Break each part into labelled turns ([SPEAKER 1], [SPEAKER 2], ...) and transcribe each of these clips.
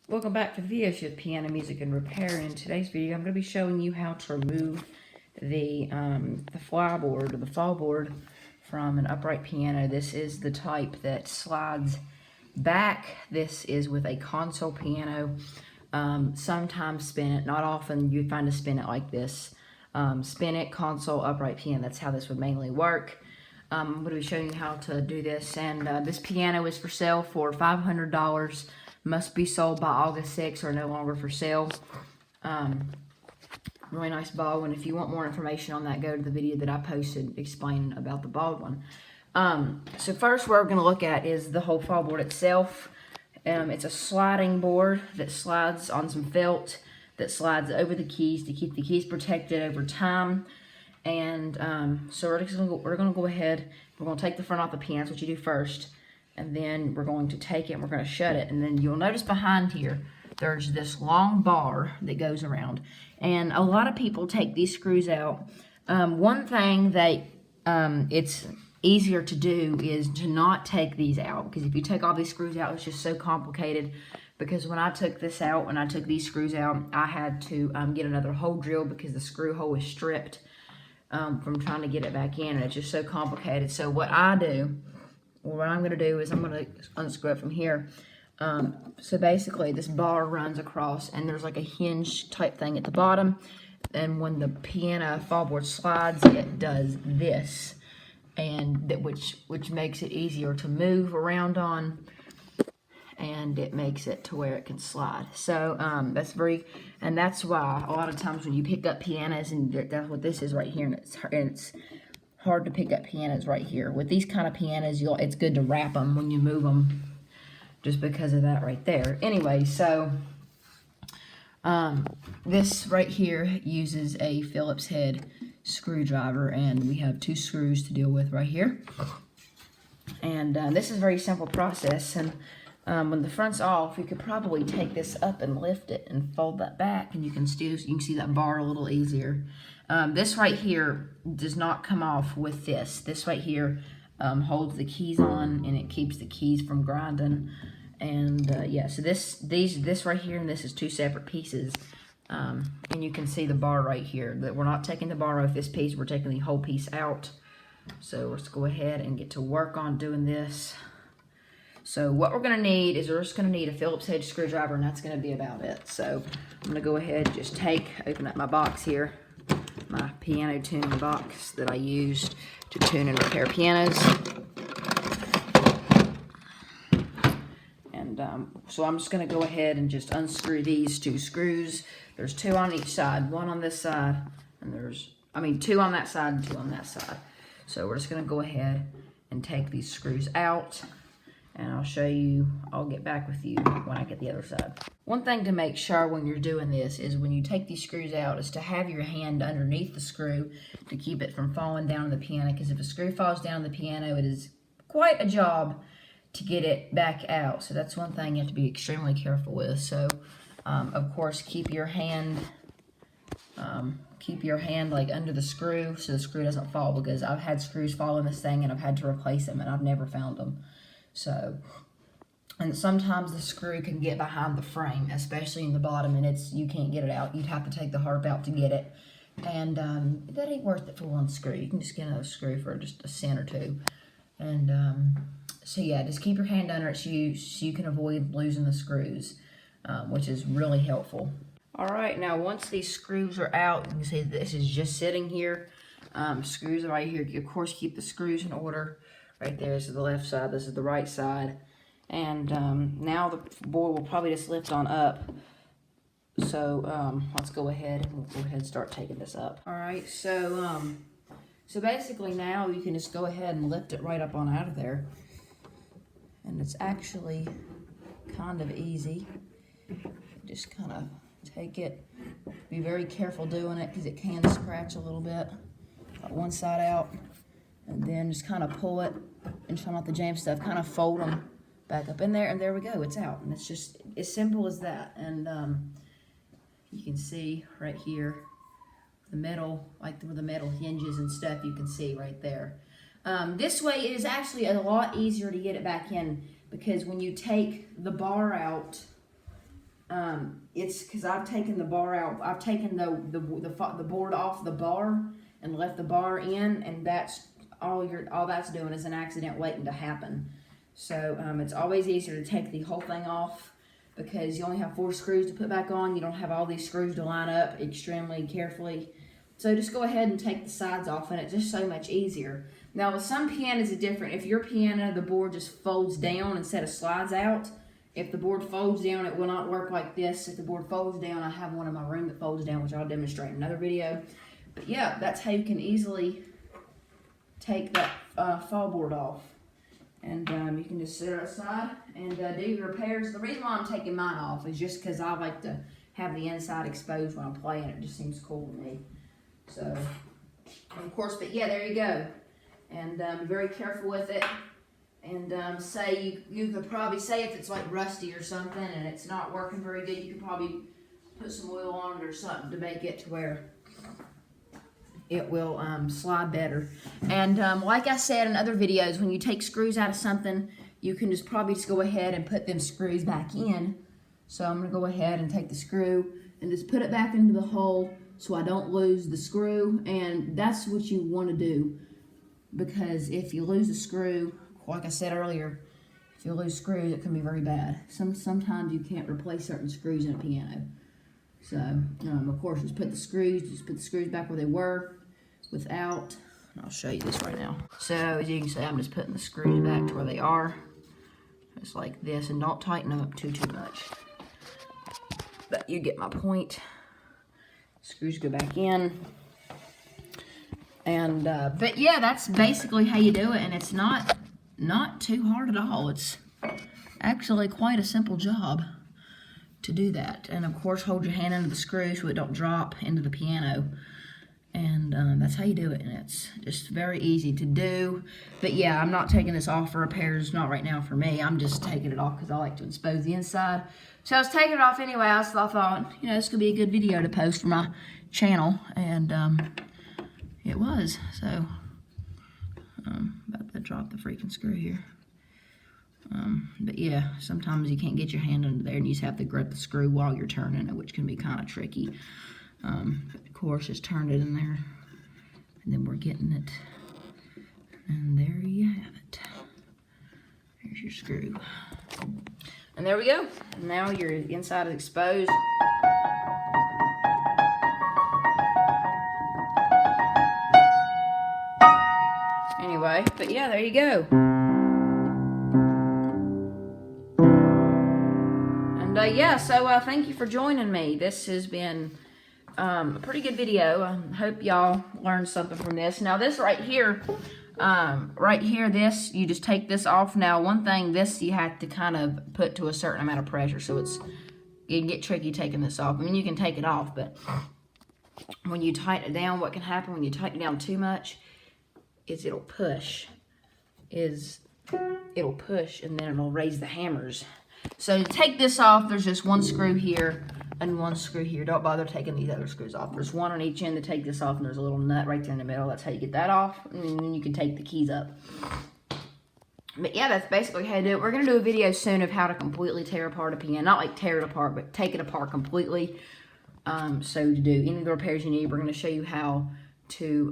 [SPEAKER 1] Welcome back to Via's Piano Music and Repair. In today's video, I'm going to be showing you how to remove the flyboard or the fallboard from an upright piano. This is the type that slides back. This is with a console piano. Sometimes spin it, not often. You find a spin it like this. Spin it, console, upright piano. That's how this would mainly work. I'm going to be showing you how to do this, and this piano is for sale for $500. Must be sold by August 6th or no longer for sale. Really nice bald one. If you want more information on that, go to the video that I posted explaining about the bald one. So first what we're going to look at is the whole fallboard itself. It's a sliding board that slides on some felt that slides over the keys to keep the keys protected over time. And so we're going to go ahead, we're going to take the front off the piano. That's what you do first. And then we're going to take it and we're going to shut it. And then you'll notice behind here, there's this long bar that goes around. And a lot of people take these screws out. One thing that it's easier to do is to not take these out. Because if you take all these screws out, it's just so complicated. Because when I took this out, when I took these screws out, I had to get another hole drill because the screw hole is stripped from trying to get it back in. And it's just so complicated. So what I'm going to do is I'm going to unscrew it from here. So basically this bar runs across and there's like a hinge type thing at the bottom. And when the piano fallboard slides, it does this. And which makes it easier to move around on. And it makes it to where it can slide. So that's why a lot of times when you pick up pianos, and that's what this is right here, and it's hard to pick up pianos right here. With these kind of pianos, it's good to wrap them when you move them, just because of that right there. Anyway, so this right here uses a Phillips head screwdriver, and we have 2 screws to deal with right here. And this is a very simple process. And when the front's off, you could probably take this up and lift it and fold that back, and you can see that bar a little easier. This right here does not come off with this. This right here holds the keys on, and it keeps the keys from grinding. And yeah, so this right here and this is 2 separate pieces. And you can see the bar right here. That we're not taking the bar off this piece. We're taking the whole piece out. So let's go ahead and get to work on doing this. So what we're going to need is we're just going to need a Phillips head screwdriver, and that's going to be about it. So I'm going to go ahead and just open up my box here. My piano tuning box that I used to tune and repair pianos. And so I'm just going to go ahead and just unscrew these 2 screws. There's 2 on each side, 1 on this side, and 2 on that side and 2 on that side. So we're just going to go ahead and take these screws out, and I'll get back with you when I get the other side. One thing to make sure when you're doing this is when you take these screws out is to have your hand underneath the screw to keep it from falling down the piano, because if a screw falls down the piano, it is quite a job to get it back out. So that's one thing you have to be extremely careful with. So of course keep your hand like under the screw so the screw doesn't fall, because I've had screws fall in this thing and I've had to replace them and I've never found them. So, and sometimes the screw can get behind the frame, especially in the bottom, and you can't get it out. You'd have to take the harp out to get it. And that ain't worth it for 1 screw. You can just get another screw for just a cent or 2. And so yeah, just keep your hand under it so you can avoid losing the screws, which is really helpful. All right, now once these screws are out, you can see this is just sitting here. Screws are right here. Of course, keep the screws in order. Right there, this is the left side, this is the right side. And now the board will probably just lift on up. So let's go ahead and start taking this up. All right, so basically now you can just go ahead and lift it right up on out of there. And it's actually kind of easy. Just kind of take it. Be very careful doing it because it can scratch a little bit. Got one side out. And then just kind of pull it and try not to jam stuff. Kind of fold them back up in there, and there we go. It's out, and it's just as simple as that. And you can see right here the metal, like where the metal hinges and stuff. You can see right there. This way it is actually a lot easier to get it back in, because when you take the bar out, it's because I've taken the bar out. I've taken the board off the bar and left the bar in, and that's all that's doing is an accident waiting to happen. So it's always easier to take the whole thing off because you only have 4 screws to put back on. You don't have all these screws to line up extremely carefully. So just go ahead and take the sides off, and it's just so much easier. Now with some pianos it's different. If your piano, the board just folds down instead of slides out. If the board folds down, it will not work like this. If the board folds down, I have one in my room that folds down, which I'll demonstrate in another video. But yeah, that's how you can easily take that fall board off. And you can just set it aside and do your repairs. The reason why I'm taking mine off is just because I like to have the inside exposed when I'm playing. It just seems cool to me. So, of course, but yeah, there you go. And be very careful with it. And say you could probably say if it's like rusty or something and it's not working very good, you could probably put some oil on it or something to make it to where it will slide better. And like I said in other videos, when you take screws out of something, you can just probably just go ahead and put them screws back in. So I'm going to go ahead and take the screw and just put it back into the hole so I don't lose the screw. And that's what you want to do, because if you lose a screw, like I said earlier, if you lose screws, it can be very bad. Sometimes you can't replace certain screws in a piano. So, of course, just put the screws back where they were without, and I'll show you this right now. So, as you can see, I'm just putting the screws back to where they are, just like this, and don't tighten them up too much. But you get my point. Screws go back in. And, but yeah, that's basically how you do it, and it's not too hard at all. It's actually quite a simple job to do that. And of course, hold your hand under the screw so it don't drop into the piano. And that's how you do it, and it's just very easy to do. But yeah, I'm not taking this off for repairs, not right now for me. I'm just taking it off because I like to expose the inside. So I was taking it off anyway. I thought, you know, this could be a good video to post for my channel, and it was. So about to drop the freaking screw here. But yeah, sometimes you can't get your hand under there and you just have to grip the screw while you're turning it, which can be kind of tricky. But of course, just turn it in there, and then we're getting it. And there you have it. There's your screw. And there we go. Now your inside is exposed. Anyway, but yeah, there you go. And yeah, so thank you for joining me. This has been a pretty good video. I hope y'all learned something from this. Now this right here, this, you just take this off. Now one thing, this you have to kind of put to a certain amount of pressure, so it can get tricky taking this off. I mean, you can take it off, but when you tighten it down, what can happen when you tighten it down too much is it'll push, and then it'll raise the hammers. So to take this off, there's just one screw here and one screw here. Don't bother taking these other screws off. There's one on each end to take this off, and there's a little nut right there in the middle. That's how you get that off, and then you can take the keys up. But yeah, that's basically how you do it. We're going to do a video soon of how to completely tear apart a piano. Not like tear it apart, but take it apart completely. So to do any of the repairs you need, we're going to show you how to...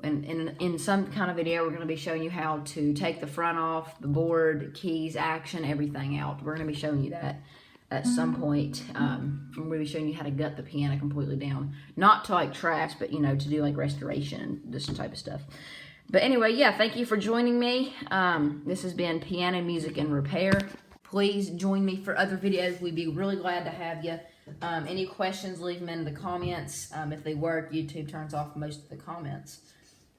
[SPEAKER 1] in some kind of video, we're going to be showing you how to take the front off, the board, keys, action, everything out. We're going to be showing you that at some point. We're going to be showing you how to gut the piano completely down. Not to like trash, but, you know, to do like restoration and this type of stuff. But anyway, yeah, thank you for joining me. This has been Piano Music and Repair. Please join me for other videos. We'd be really glad to have you. Any questions, leave them in the comments. If they work, YouTube turns off most of the comments.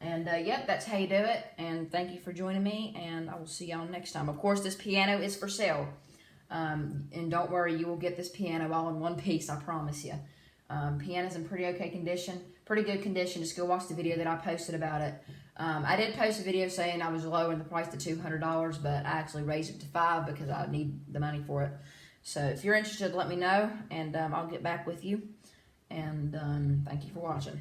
[SPEAKER 1] And, yep, that's how you do it. And thank you for joining me, and I will see y'all next time. Of course, this piano is for sale. And don't worry, you will get this piano all in one piece, I promise you. Piano's in pretty okay condition, pretty good condition. Just go watch the video that I posted about it. I did post a video saying I was lowering the price to $200, but I actually raised it to $500 because I need the money for it. So if you're interested, let me know, and I'll get back with you. And thank you for watching.